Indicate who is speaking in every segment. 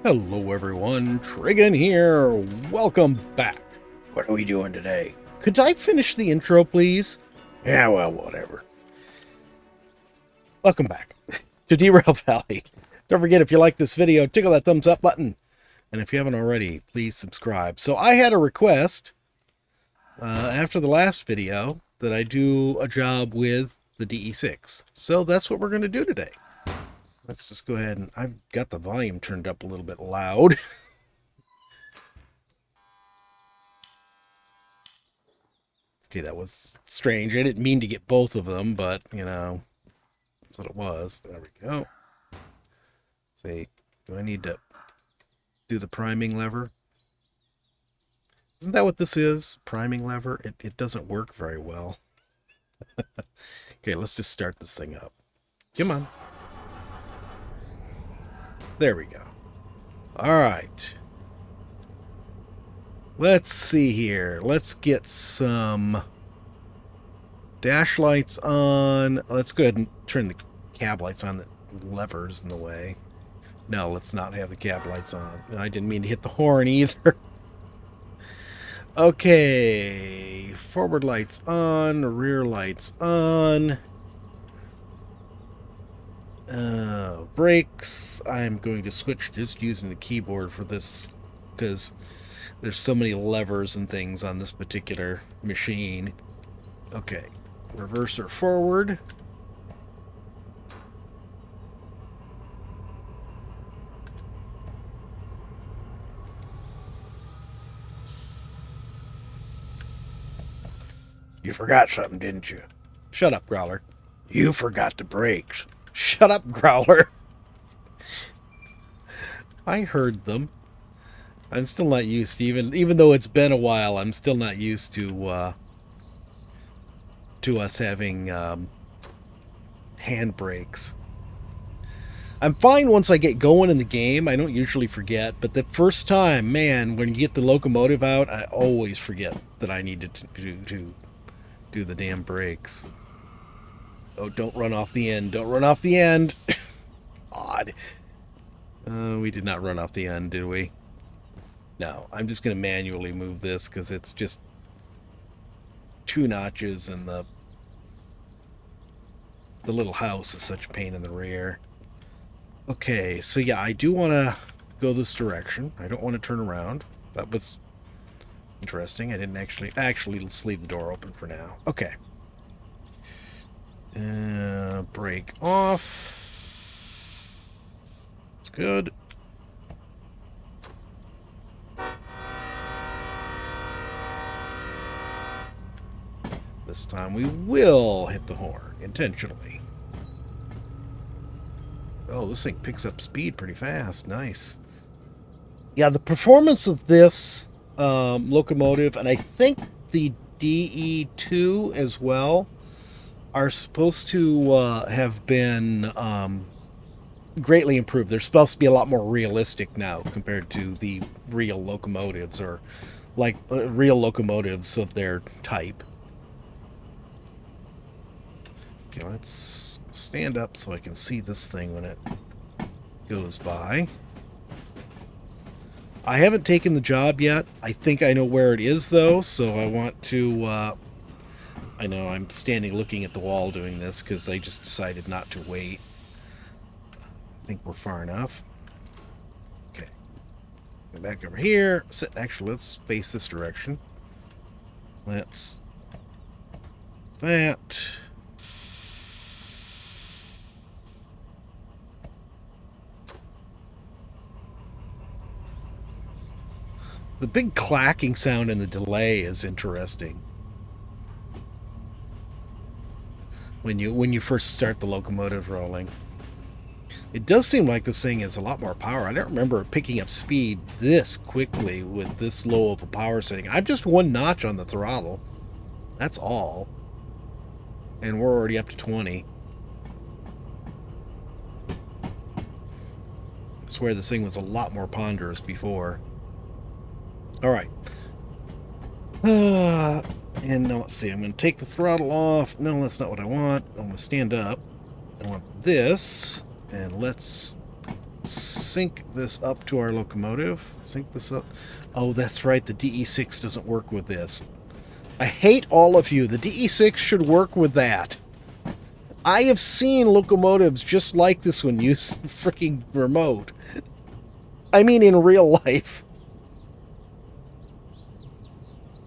Speaker 1: Hello everyone, Trigan here. Welcome back. What are we doing today? Could I finish the intro, please? Yeah, well, whatever. Welcome back to Derail Valley. Don't forget, if you like this video, tickle that thumbs up button. And if you haven't already, please subscribe. So I had a request after the last video that I do a job with the DE6. So that's what we're going to do today. Let's just go ahead and I've got the volume turned up a little bit loud. Okay, that was strange. I didn't mean to get both of them, but, you know, that's what it was. There we go. Let's see, do I need to do the priming lever? Isn't that what this is? Priming lever? It doesn't work very well. Okay, let's just start this thing up. Come on. There we go. All right. Let's see here. Let's get some dash lights on. Let's go ahead and turn the cab lights on. The lever's in the way. No, let's not have the cab lights on. I didn't mean to hit the horn either. Okay. Forward lights on. Rear lights on. Brakes. I'm going to switch just using the keyboard for this because there's so many levers and things on this particular machine. Okay, reverser forward. You forgot something, didn't you? Shut up, Growler. You forgot the brakes. Shut up, Growler. I heard them. I'm still not used to, even though it's been a while, I'm still not used to us having hand brakes. I'm fine once I get going in the game. I don't usually forget, but the first time, man, when you get the locomotive out, I always forget that I needed to do the damn brakes. Oh, don't run off the end. Don't run off the end. Odd. We did not run off the end, did we? No, I'm just going to manually move this because it's just 2 notches and the little house is such a pain in the rear. Okay, so yeah, I do want to go this direction. I don't want to turn around. That was interesting. I didn't actually let's leave the door open for now. Okay. Brake off. It's good. This time we will hit the horn intentionally. Oh, this thing picks up speed pretty fast. Nice. Yeah, the performance of this locomotive, and I think the DE2 as well, are supposed to have been greatly improved. They're supposed to be a lot more realistic now compared to the real locomotives, or like real locomotives of their type. Okay, let's stand up so I can see this thing when it goes by. I haven't taken the job yet. I think I know where it is, though, so I want to... I know I'm standing looking at the wall doing this because I just decided not to wait. I think we're far enough. Okay. Go back over here. Actually, let's face this direction. Let's... that... The big clacking sound in the delay is interesting. When you first start the locomotive rolling. It does seem like this thing has a lot more power. I don't remember picking up speed this quickly with this low of a power setting. I'm just 1 notch on the throttle. That's all. And we're already up to 20. I swear this thing was a lot more ponderous before. All right. And now let's see. I'm going to take the throttle off. No, that's not what I want. I'm going to stand up. I want this. And let's sync this up to our locomotive. Sync this up. Oh, that's right. The DE6 doesn't work with this. I hate all of you. The DE6 should work with that. I have seen locomotives just like this one use freaking remote. I mean, in real life.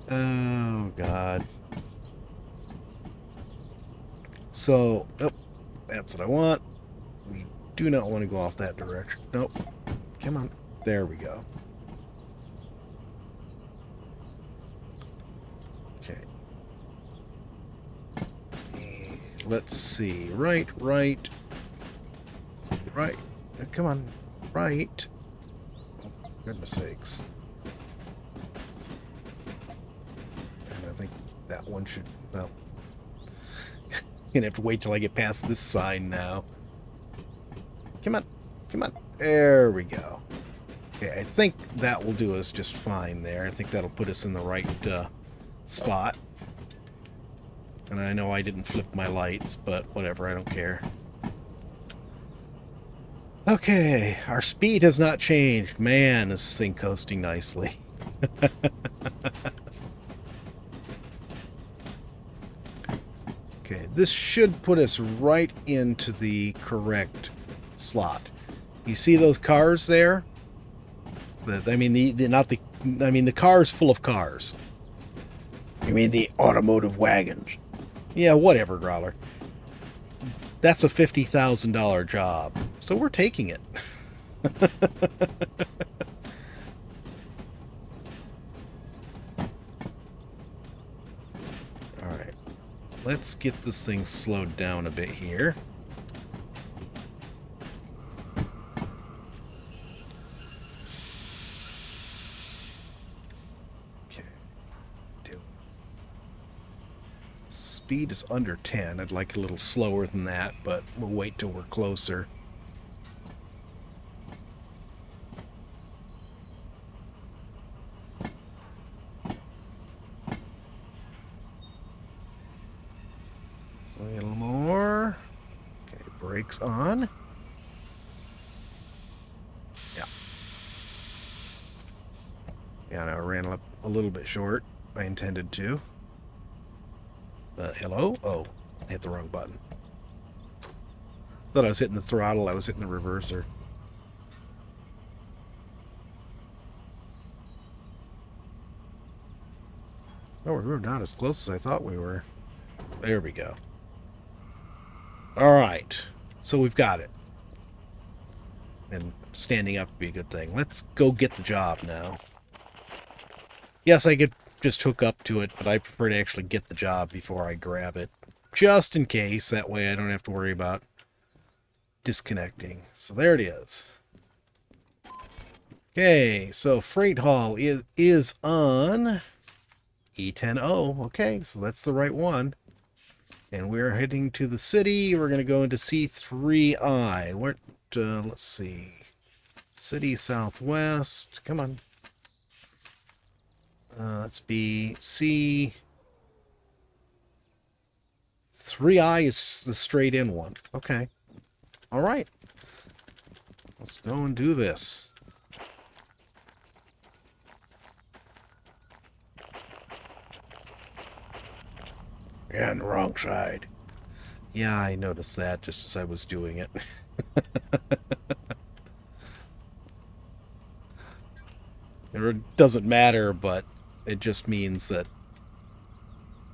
Speaker 1: Oh, God. So, nope, that's what I want. We do not want to go off that direction. Nope. Come on. There we go. Okay. And let's see. Right. Come on. Right. Oh, goodness sakes. And I think that one should... Well... Gonna have to wait till I get past this sign now. Come on. There we go. Okay, I think that will do us just fine there. I think that'll put us in the right spot. And I know I didn't flip my lights, but whatever, I don't care. Okay, our speed has not changed. Man, this thing coasting nicely. Okay, this should put us right into the correct slot. You see those cars there? I mean, the cars full of cars. You mean the automotive wagons? Yeah, whatever, Growler. That's a $50,000 job, so we're taking it. Alright. Let's get this thing slowed down a bit here. Okay. Speed is under 10. I'd like a little slower than that, but we'll wait till we're closer. A little more. Okay, brakes on. Yeah. Yeah, I ran up a little bit short. I intended to. Hello? Oh, I hit the wrong button. Thought I was hitting the throttle. I was hitting the reverser. Oh, we're not as close as I thought we were. There we go. Alright, so we've got it. And standing up would be a good thing. Let's go get the job now. Yes, I could just hook up to it, but I prefer to actually get the job before I grab it. Just in case, that way I don't have to worry about disconnecting. So there it is. Okay, so Freight Hall is on E10O. Okay, so that's the right one. And we're heading to the city. We're going to go into C3I. Let's see. City Southwest. Come on. Let's be C. 3I is the straight in one. Okay. All right. Let's go and do this. Yeah, on the wrong side. Yeah, I noticed that just as I was doing it. It doesn't matter, but it just means that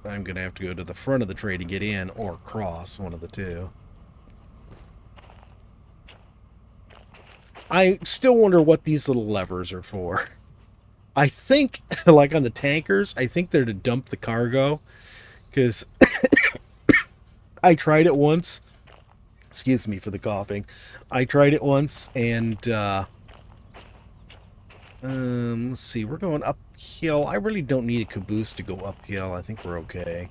Speaker 1: I'm going to have to go to the front of the tray to get in, or cross, one of the two. I still wonder what these little levers are for. I think, like on the tankers, I think they're to dump the cargo. Because I tried it once. Excuse me for the coughing. I tried it once, and let's see. We're going uphill. I really don't need a caboose to go uphill. I think we're okay.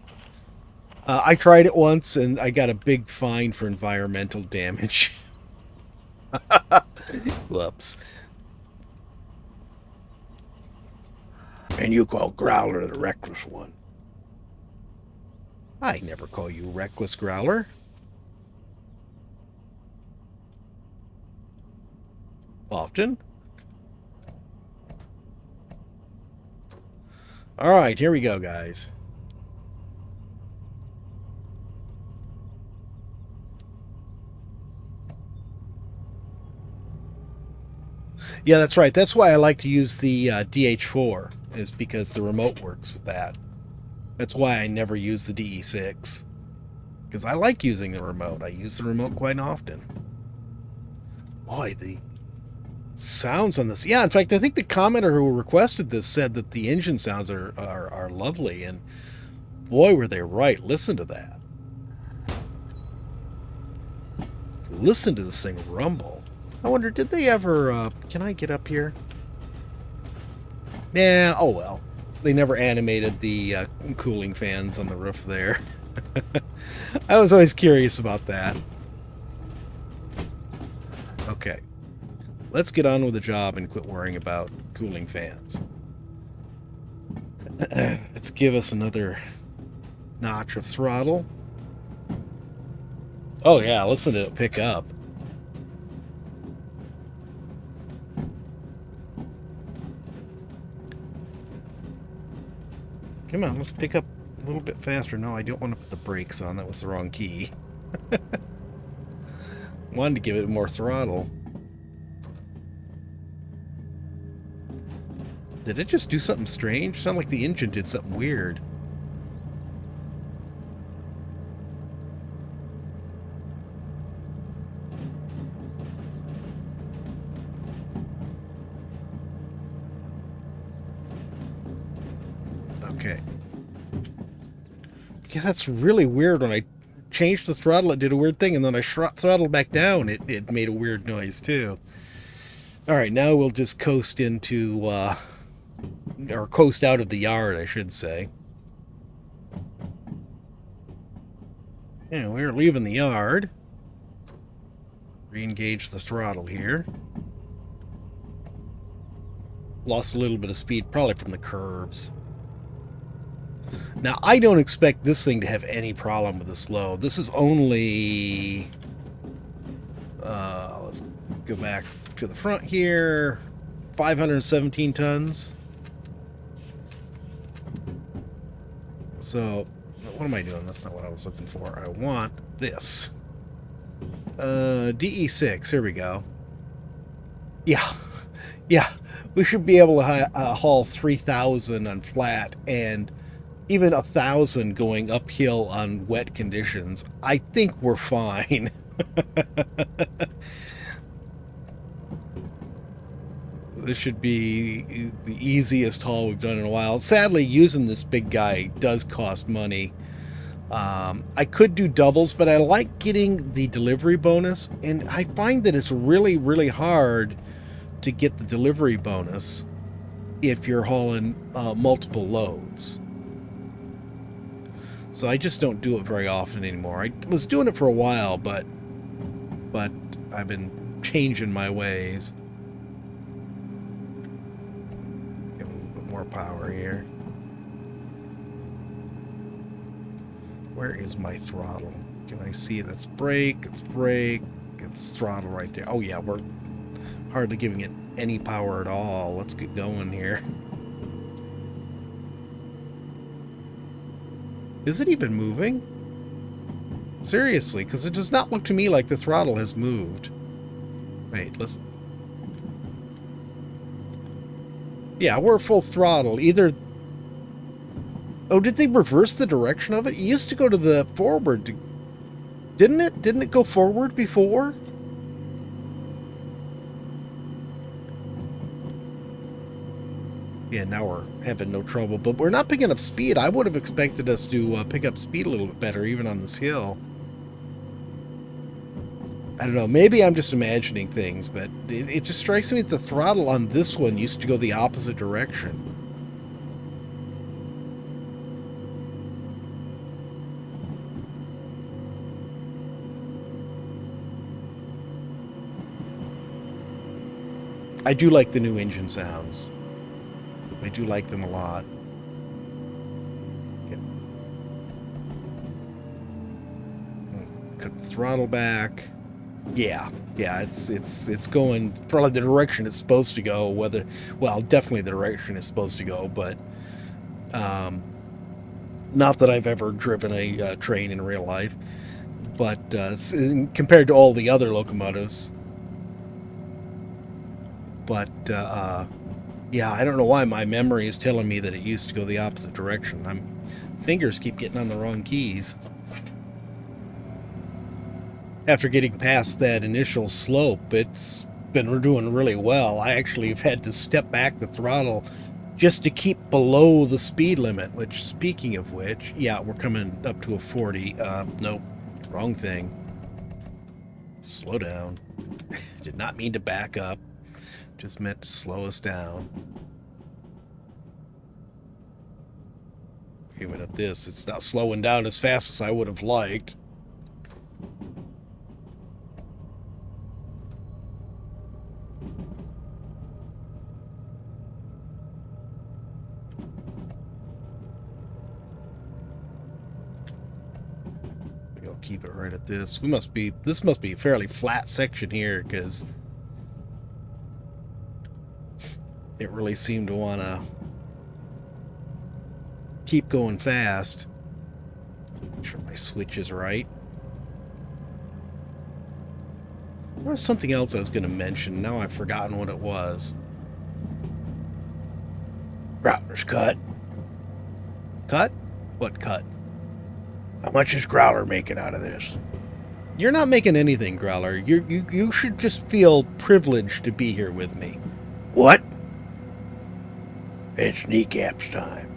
Speaker 1: I tried it once, and I got a big fine for environmental damage. Whoops. And you call Growler the reckless one. I never call you reckless, Growler. Often. Alright, here we go, guys. Yeah, that's right. That's why I like to use the DH4, is because the remote works with that. That's why I never use the DE6. Because I like using the remote. I use the remote quite often. Boy, the sounds on this. Yeah, in fact, I think the commenter who requested this said that the engine sounds are lovely, and boy, were they right. Listen to that. Listen to this thing rumble. I wonder, did they ever, can I get up here? Nah, oh well. They never animated the cooling fans on the roof there. I was always curious about that. Okay. Let's get on with the job and quit worrying about cooling fans. Let's give us another notch of throttle. Oh yeah, listen to it pick up. Come on, let's pick up a little bit faster. No, I don't want to put the brakes on. That was the wrong key. Wanted to give it more throttle. Did it just do something strange? Sounded like the engine did something weird. Okay. Yeah, that's really weird. When I changed the throttle, it did a weird thing, and then I throttled back down, it made a weird noise, too. Alright, now we'll just coast into, or coast out of the yard, I should say. Yeah, we're leaving the yard. Re-engage the throttle here. Lost a little bit of speed, probably from the curves. Now, I don't expect this thing to have any problem with this load. This is only... let's go back to the front here. 517 tons. So, what am I doing? That's not what I was looking for. I want this. DE6. Here we go. Yeah. Yeah. We should be able to haul 3,000 on flat and even 1,000 going uphill on wet conditions. I think we're fine. This should be the easiest haul we've done in a while. Sadly, using this big guy does cost money. I could do doubles, but I like getting the delivery bonus, and I find that it's really, really hard to get the delivery bonus if you're hauling multiple loads. So I just don't do it very often anymore. I was doing it for a while, but I've been changing my ways. Get a little bit more power here. Where is my throttle? Can I see it? It's brake, it's brake, it's throttle right there. Oh yeah, we're hardly giving it any power at all. Let's get going here. Is it even moving? Seriously, because it does not look to me like the throttle has moved. Wait, let's... Yeah, we're full throttle. Either... Oh, did they reverse the direction of it? It used to go to the forward. Didn't it? Didn't it go forward before? Yeah, now we're having no trouble, but we're not picking up speed. I would have expected us to pick up speed a little bit better, even on this hill. I don't know, maybe I'm just imagining things, but it just strikes me that the throttle on this one used to go the opposite direction. I do like the new engine sounds. I do like them a lot. Cut the throttle back. Yeah, yeah, it's going probably the direction it's supposed to go. Well, definitely the direction it's supposed to go, but um, not that I've ever driven a train in real life. But compared to all the other locomotives, but yeah, I don't know why my memory is telling me that it used to go the opposite direction. I'm fingers keep getting on the wrong keys. After getting past that initial slope, it's been doing really well. I actually have had to step back the throttle just to keep below the speed limit, which, speaking of which, yeah, we're coming up to a 40. Nope, wrong thing. Slow down. Did not mean to back up. Just meant to slow us down. Even at this, it's not slowing down as fast as I would have liked. We'll keep it right at this. This must be a fairly flat section here, because it really seemed to want to keep going fast. Make sure my switch is right. There was something else I was going to mention. Now I've forgotten what it was.
Speaker 2: Growler's cut.
Speaker 1: Cut? What cut?
Speaker 2: How much is Growler making out of this?
Speaker 1: You're not making anything, Growler. You should just feel privileged to be here with me.
Speaker 2: What? It's kneecaps time.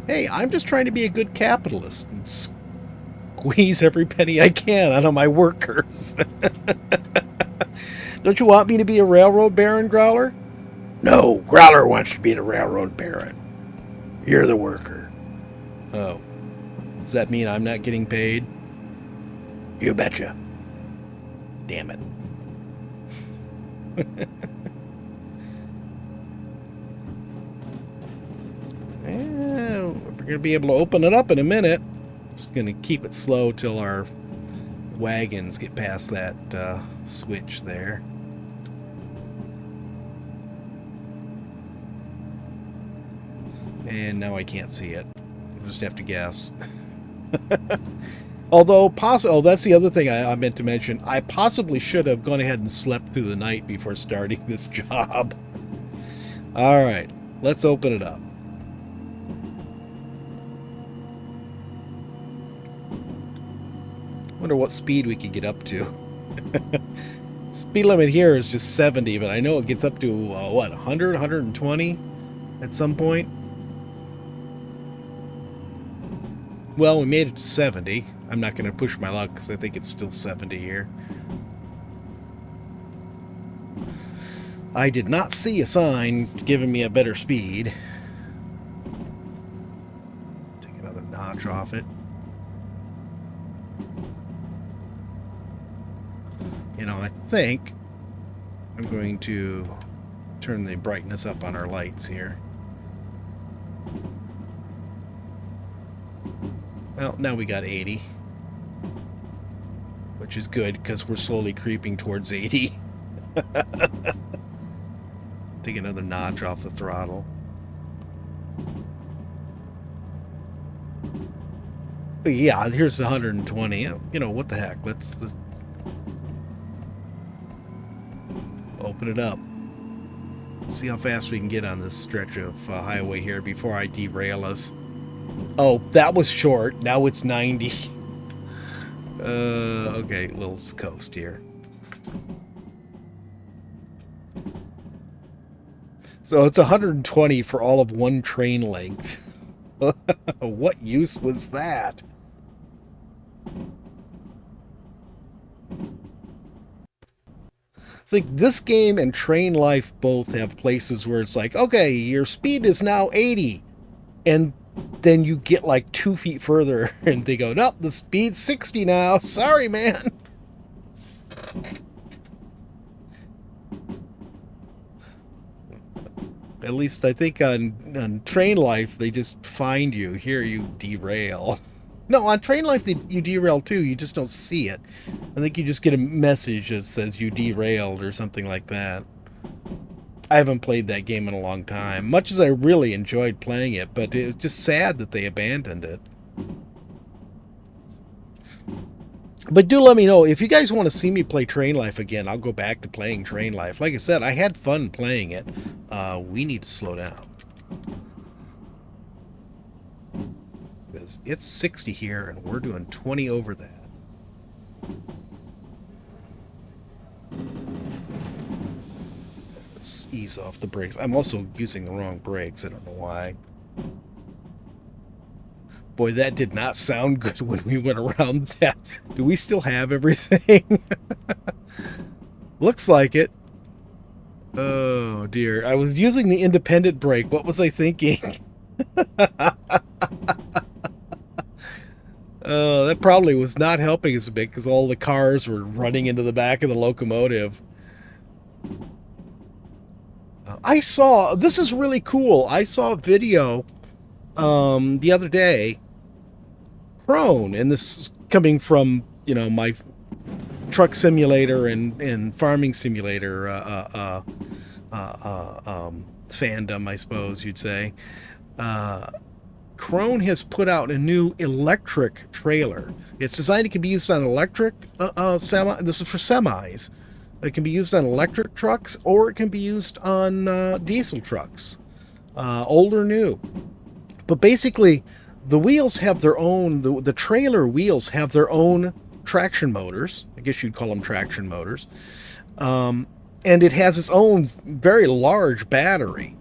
Speaker 1: Hey, I'm just trying to be a good capitalist and squeeze every penny I can out of my workers. Don't you want me to be a railroad baron, Growler?
Speaker 2: No, Growler wants to be the railroad baron. You're the worker.
Speaker 1: Oh. Does that mean I'm not getting paid?
Speaker 2: You betcha.
Speaker 1: Damn it. Well, we're going to be able to open it up in a minute. Just going to keep it slow till our wagons get past that switch there. And now I can't see it. I'll just have to guess. Although, that's the other thing I meant to mention. I possibly should have gone ahead and slept through the night before starting this job. All right, let's open it up. Wonder what speed we could get up to. Speed limit here is just 70, but I know it gets up to, 100, 120 at some point? Well, we made it to 70. I'm not going to push my luck because I think it's still 70 here. I did not see a sign giving me a better speed. Take another notch off it. You know, I think I'm going to turn the brightness up on our lights here. Well, now we got 80. Which is good, because we're slowly creeping towards 80. Take another notch off the throttle. But yeah, here's the 120. You know, what the heck? Let's open it up. Let's see how fast we can get on this stretch of highway here before I derail us. Oh, that was short. Now it's 90. Okay, little coast here. So it's 120 for all of one train length. What use was that? It's like this game and Train Life both have places where it's like, okay, your speed is now 80. And then you get like 2 feet further and they go, nope, the speed's 60 now. Sorry, man. At least I think on Train Life, they just find you. Here you derail. No, on Train Life, you derail too. You just don't see it. I think you just get a message that says you derailed or something like that. I haven't played that game in a long time, much as I really enjoyed playing it, but it was just sad that they abandoned it. But do let me know if you guys want to see me play Train Life again. I'll go back to playing Train Life. Like I said, I had fun playing it. We need to slow down. Because it's 60 here, and we're doing 20 over that. Let's ease off the brakes. I'm also using the wrong brakes. I don't know why. Boy, that did not sound good when we went around that. Do we still have everything? Looks like it. Oh, dear. I was using the independent brake. What was I thinking? That probably was not helping us a bit because all the cars were running into the back of the locomotive. This is really cool. I saw a video the other day. Crone, and this is coming from, my truck simulator and farming simulator fandom, I suppose you'd say. Crone has put out a new electric trailer. It's designed, it can be used on electric semi. This is for semis. It can be used on electric trucks, or it can be used on diesel trucks, old or new. But basically, the wheels have their own. The trailer wheels have their own traction motors. I guess you'd call them traction motors. And it has its own very large battery.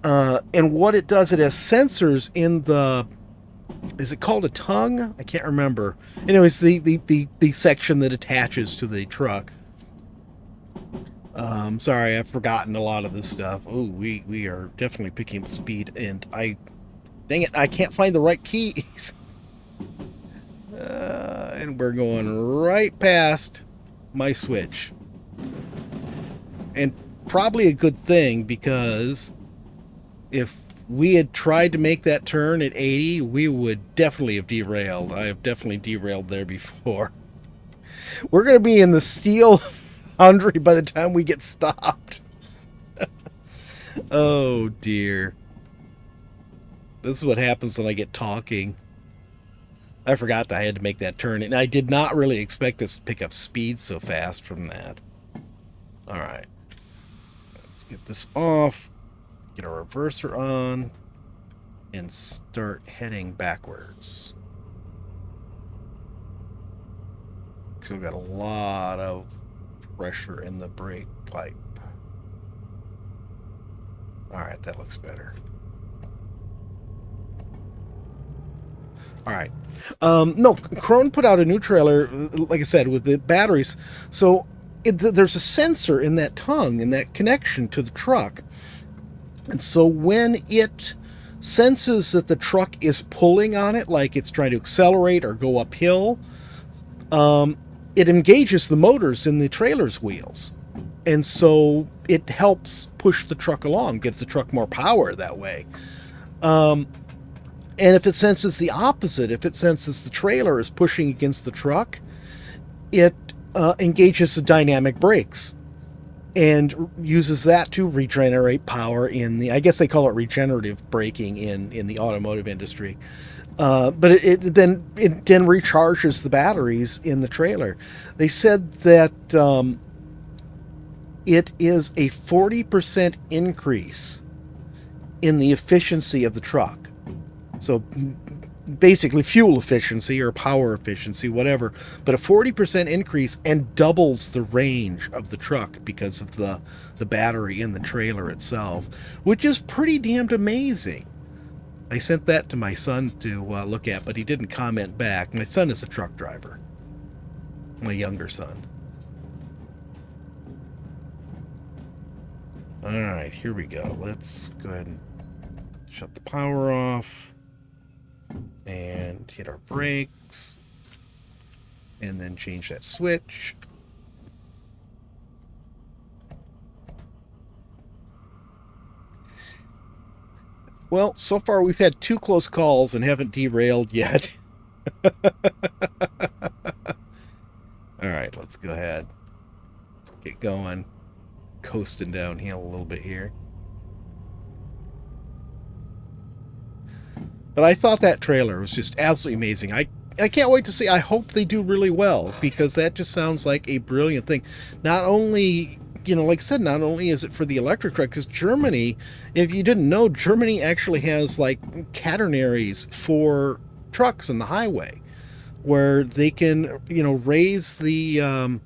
Speaker 1: And what it does, it has sensors in the, is it called a tongue? I can't remember. Anyways, the section that attaches to the truck. Sorry, I've forgotten a lot of this stuff. Oh, we are definitely picking up speed, and dang it, I can't find the right keys. And we're going right past my switch. And probably a good thing, because if we had tried to make that turn at 80, we would definitely have derailed. I have definitely derailed there before. We're going to be in the steel foundry by the time we get stopped. Oh, dear. This is what happens when I get talking. I forgot that I had to make that turn, and I did not really expect us to pick up speed so fast from that. Alright. Let's get this off. Get our reverser on. And start heading backwards. Because we've got a lot of pressure in the brake pipe. Alright, that looks better. Alright. No, Crone put out a new trailer, like I said, with the batteries. So there's a sensor in that tongue, in that connection to the truck. And so when it senses that the truck is pulling on it, like it's trying to accelerate or go uphill, it engages the motors in the trailer's wheels. And so it helps push the truck along, gives the truck more power that way. And if it senses the opposite, if it senses the trailer is pushing against the truck, it engages the dynamic brakes and uses that to regenerate power in the, I guess they call it regenerative braking in the automotive industry. But it then recharges the batteries in the trailer. They said that it is a 40% increase in the efficiency of the truck. So basically fuel efficiency or power efficiency, whatever, but a 40% increase, and doubles the range of the truck because of the battery in the trailer itself, which is pretty damned amazing. I sent that to my son to look at, but he didn't comment back. My son is a truck driver. My younger son. Alright, here we go. Let's go ahead and shut the power off. And hit our brakes. And then change that switch. Well, so far we've had 2 close calls and haven't derailed yet. All go ahead. Get going. Coasting downhill a little bit here. But I thought that trailer was just absolutely amazing. I can't wait to see. I hope they do really well, because that just sounds like a brilliant thing. Not only, like I said, not only is it for the electric truck, because Germany, if you didn't know, Germany actually has like catenaries for trucks on the highway, where they can, raise the, am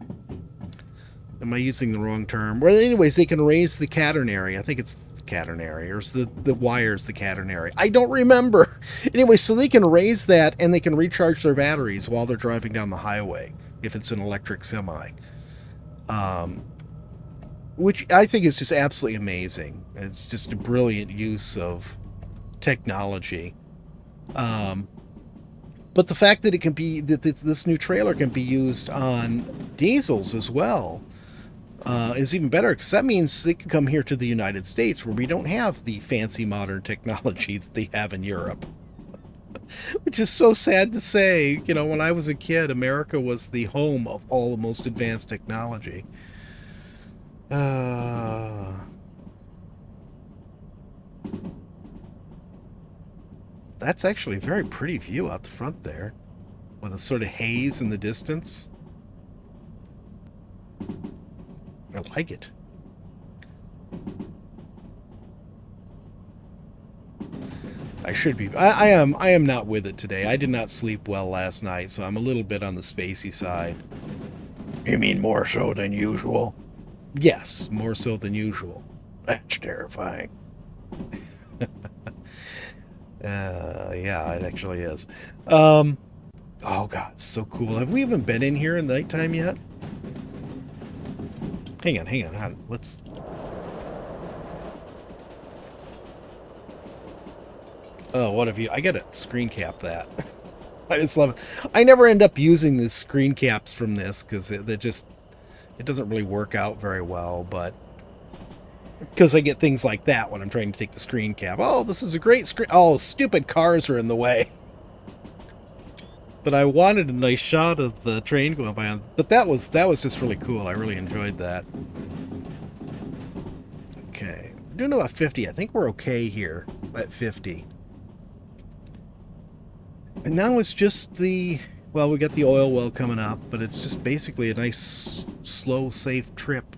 Speaker 1: I using the wrong term? Well, anyways, they can raise the catenary. I think it's the catenary, or is the wires the catenary? I don't remember. Anyway, so they can raise that, and they can recharge their batteries while they're driving down the highway, if it's an electric semi. Which I think is just absolutely amazing. It's just a brilliant use of technology. But the fact that it can be, that this new trailer can be used on diesels as well, is even better, because that means they can come here to the United States, where we don't have the fancy modern technology that they have in Europe. Which is so sad to say. When I was a kid, America was the home of all the most advanced technology. That's actually a very pretty view out the front there, with a sort of haze in the distance. I like it. I should be. I am not with it today. I did not sleep well last night, so I'm a little bit on the spacey side.
Speaker 2: You mean more so than usual?
Speaker 1: Yes, more so than usual.
Speaker 2: That's terrifying.
Speaker 1: Yeah, it actually is. Oh God, it's so cool. Have we even been in here in the nighttime yet? Hang on. Let's... Oh, what have you... I gotta screen cap that. I just love it. I never end up using the screen caps from this, because it doesn't really work out very well, but... Because I get things like that when I'm trying to take the screen cap. Oh, this is a great screen... Oh, stupid cars are in the way. But I wanted a nice shot of the train going by. But that was just really cool. I really enjoyed that. Okay. We're doing about 50. I think we're okay here at 50. And now it's just the... Well, we got the oil well coming up, but it's just basically a nice, slow, safe trip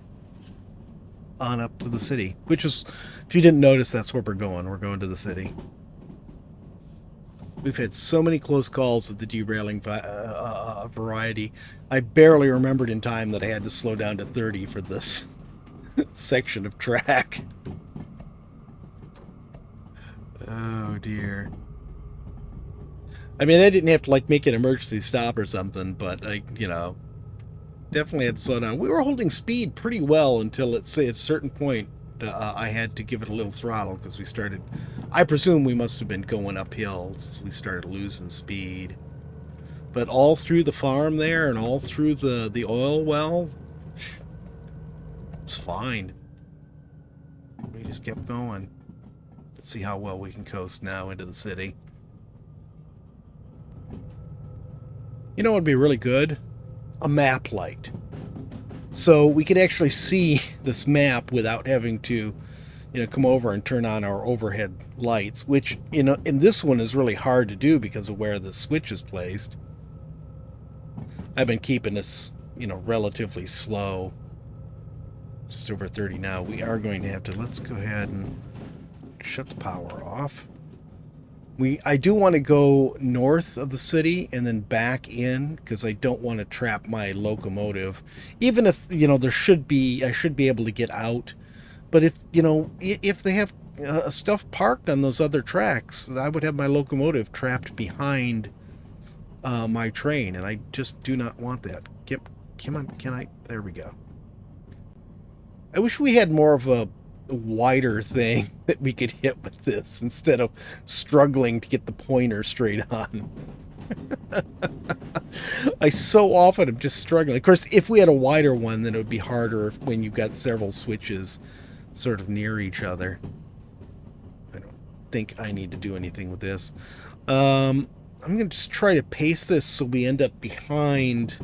Speaker 1: on up to the city. Which is, if you didn't notice, that's where we're going. We're going to the city. We've had so many close calls with the derailing variety. I barely remembered in time that I had to slow down to 30 for this section of track. Oh, dear. I mean, I didn't have to, like, make an emergency stop or something, but, definitely had to slow down. We were holding speed pretty well until, let's say, at a certain point, I had to give it a little throttle, because we started... I presume we must have been going uphill as we started losing speed. But all through the farm there, and all through the oil well, it's fine. We just kept going. Let's see how well we can coast now into the city. You know what would be really good? A map light. So we could actually see this map without having to, come over and turn on our overhead lights, which, in this one is really hard to do because of where the switch is placed. I've been keeping this, relatively slow. Just over 30 now. We are going to have to, let's go ahead and shut the power off. I do want to go north of the city and then back in, because I don't want to trap my locomotive. Even if, I should be able to get out. But if they have stuff parked on those other tracks, I would have my locomotive trapped behind my train, and I just do not want that. Come on, there we go. I wish we had more of a wider thing that we could hit with this instead of struggling to get the pointer straight on. I so often am just struggling. Of course, if we had a wider one, then it would be harder when you've got several switches sort of near each other. I don't think I need to do anything with this. I'm going to just try to pace this so we end up behind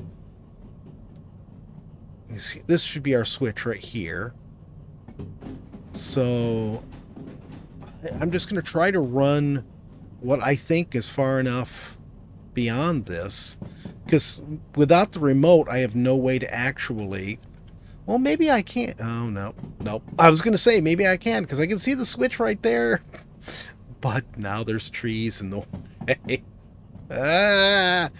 Speaker 1: You see, this should be our switch right here. So I'm just going to try to run what I think is far enough beyond this, because without the remote, I have no way to actually... Well, maybe I can't. Oh, no. Nope. I was going to say, maybe I can, because I can see the switch right there. But now there's trees in the way. Ah!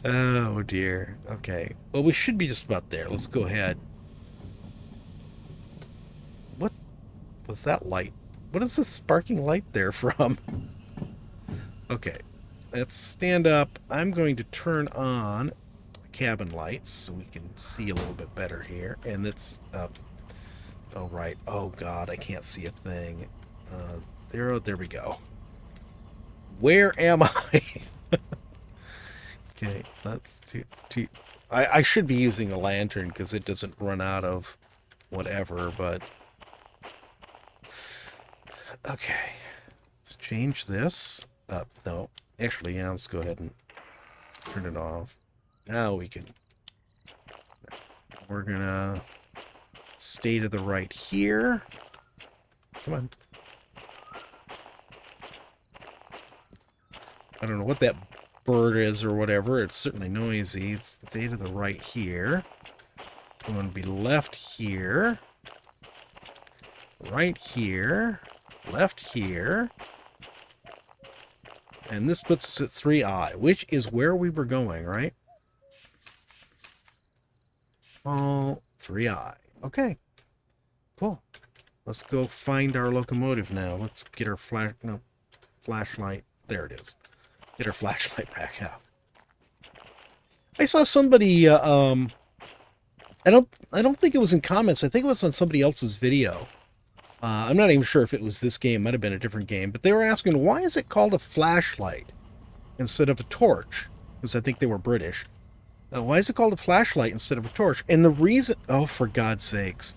Speaker 1: Oh, dear. Okay. Well, we should be just about there. Let's go ahead. What was that light? What is this sparking light there from? Okay. Let's stand up. I'm going to turn on the cabin lights so we can see a little bit better here. And it's up. Oh, right. Oh, God. I can't see a thing. There we go. Where am I? Okay, let's do. I should be using a lantern because it doesn't run out of whatever, but... Okay. Let's change this. No. Actually, yeah, let's go ahead and turn it off. Now we can... We're gonna stay to the right here. Come on. I don't know what that bird is or whatever. It's certainly noisy. It's stay to the right here. I'm going to be left here. Right here. Left here. And this puts us at 3i, which is where we were going, right? Oh, 3i. Okay. Cool. Let's go find our locomotive now. Let's get our flashlight. There it is. Get our flashlight back out. I saw somebody, I don't think it was in comments. I think it was on somebody else's video. I'm not even sure if it was this game. It might have been a different game. But they were asking, why is it called a flashlight instead of a torch? Because I think they were British. Why is it called a flashlight instead of a torch? And the reason... Oh, for God's sakes.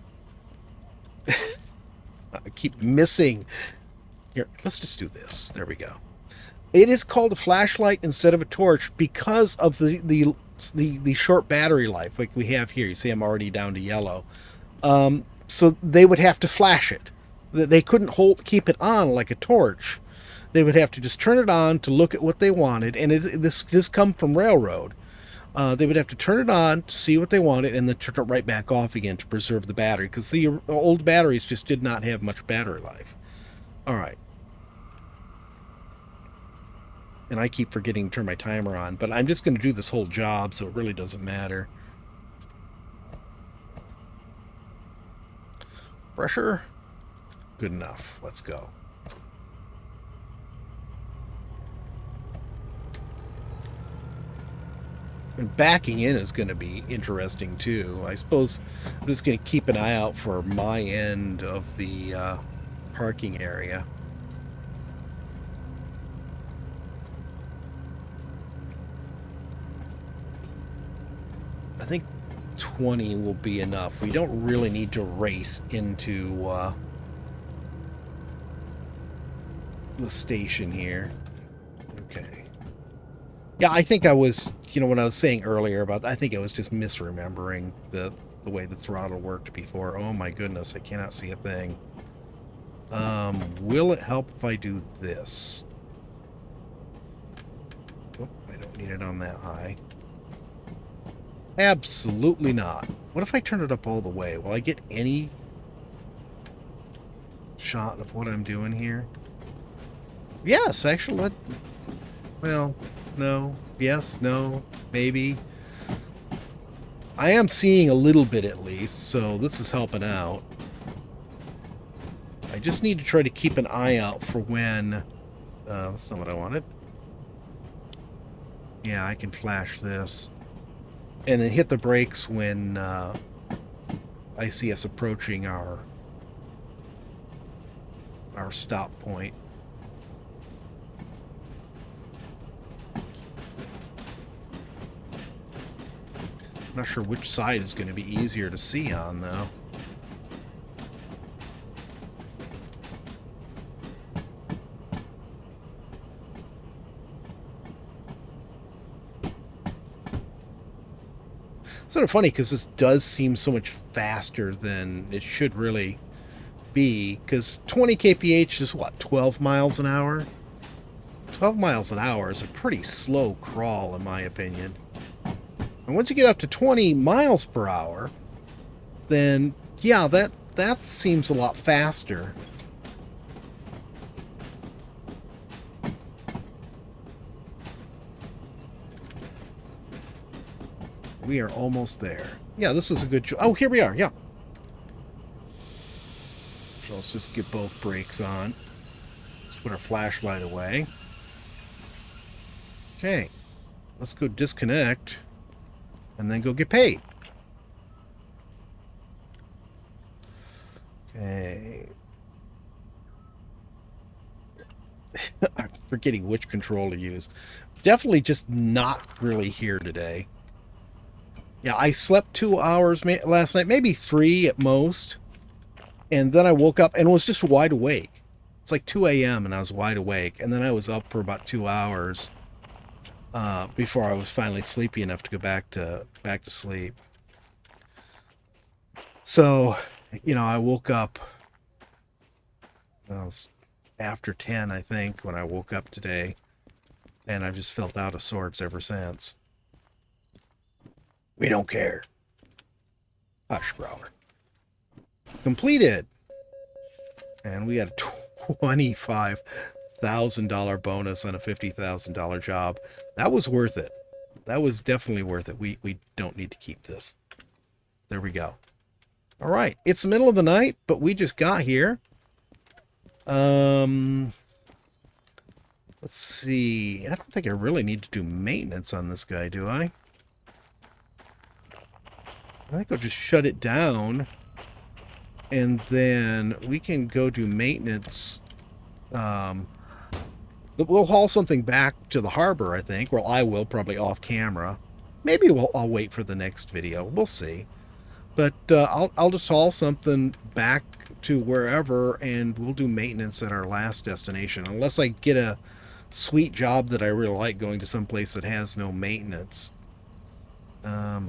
Speaker 1: I keep missing. Here, let's just do this. There we go. It is called a flashlight instead of a torch because of the short battery life like we have here. You see I'm already down to yellow. So they would have to flash it. They couldn't keep it on like a torch. They would have to just turn it on to look at what they wanted. And this come from Railroad. They would have to turn it on to see what they wanted and then turn it right back off again to preserve the battery, because the old batteries just did not have much battery life. All right. And I keep forgetting to turn my timer on, but I'm just going to do this whole job, so it really doesn't matter. Pressure. Good enough. Let's go. And backing in is going to be interesting, too. I suppose I'm just going to keep an eye out for my end of the parking area. I think 20 will be enough. We don't really need to race into the station here. Okay. Yeah, I think I was, when I was saying earlier about, I think I was just misremembering the way the throttle worked before. Oh my goodness, I cannot see a thing. Will it help if I do this? Oh, I don't need it on that high. Absolutely not. What if I turn it up all the way? Will I get any shot of what I'm doing here? Yes, actually. Well, no. Yes, no, maybe. I am seeing a little bit at least, so this is helping out. I just need to try to keep an eye out for when... that's not what I wanted. Yeah, I can flash this. And then hit the brakes when I see us approaching our stop point. I'm not sure which side is going to be easier to see on, though. sort of funny because this does seem so much faster than it should really be, because 20 kph is what, 12 miles an hour? 12 miles an hour is a pretty slow crawl, in my opinion. And once you get up to 20 miles per hour, then yeah, that seems a lot faster. We are almost there. Yeah, this was a good... Oh, here we are, yeah. So let's just get both brakes on. Let's put our flashlight away. Okay. Let's go disconnect. And then go get paid. Okay. I'm forgetting which control to use. Definitely just not really here today. Yeah, I slept 2 hours last night, maybe 3 at most. And then I woke up and was just wide awake. It's like 2 a.m. and I was wide awake. And then I was up for about 2 hours before I was finally sleepy enough to go back to sleep. So, you know, I woke up. It was after 10, I think, when I woke up today. And I've just felt out of sorts ever since.
Speaker 2: We don't care.
Speaker 1: Hush, Growler. Completed. And we got a $25,000 bonus on a $50,000 job. That was worth it. That was definitely worth it. We don't need to keep this. There we go. All right. It's the middle of the night, but we just got here. Let's see. I don't think I really need to do maintenance on this guy, do I? I think I'll just shut it down, and then we can go do maintenance. We'll haul something back to the harbor, I think. Well, I will, probably off camera. Maybe I'll wait for the next video. We'll see. But I'll just haul something back to wherever, and we'll do maintenance at our last destination. Unless I get a sweet job that I really like, going to some place that has no maintenance.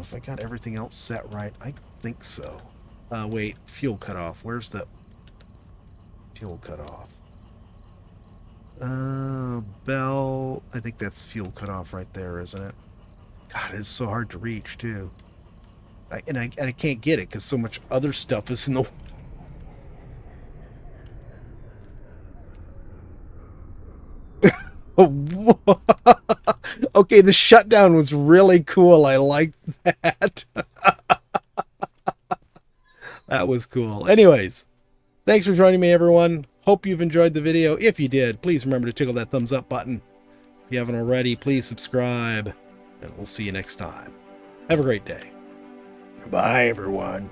Speaker 1: If I got everything else set right, I think so. Wait, fuel cutoff. Where's the fuel cutoff? Bell. I think that's fuel cutoff right there, isn't it? God, it's so hard to reach, too. I can't get it because so much other stuff is in the... Okay, the shutdown was really cool. I like that. That was cool. Anyways, thanks for joining me, everyone. Hope you've enjoyed the video. If you did, please remember to tickle that thumbs up button. If you haven't already, please subscribe, and we'll see you next time. Have a great day.
Speaker 2: Bye, everyone.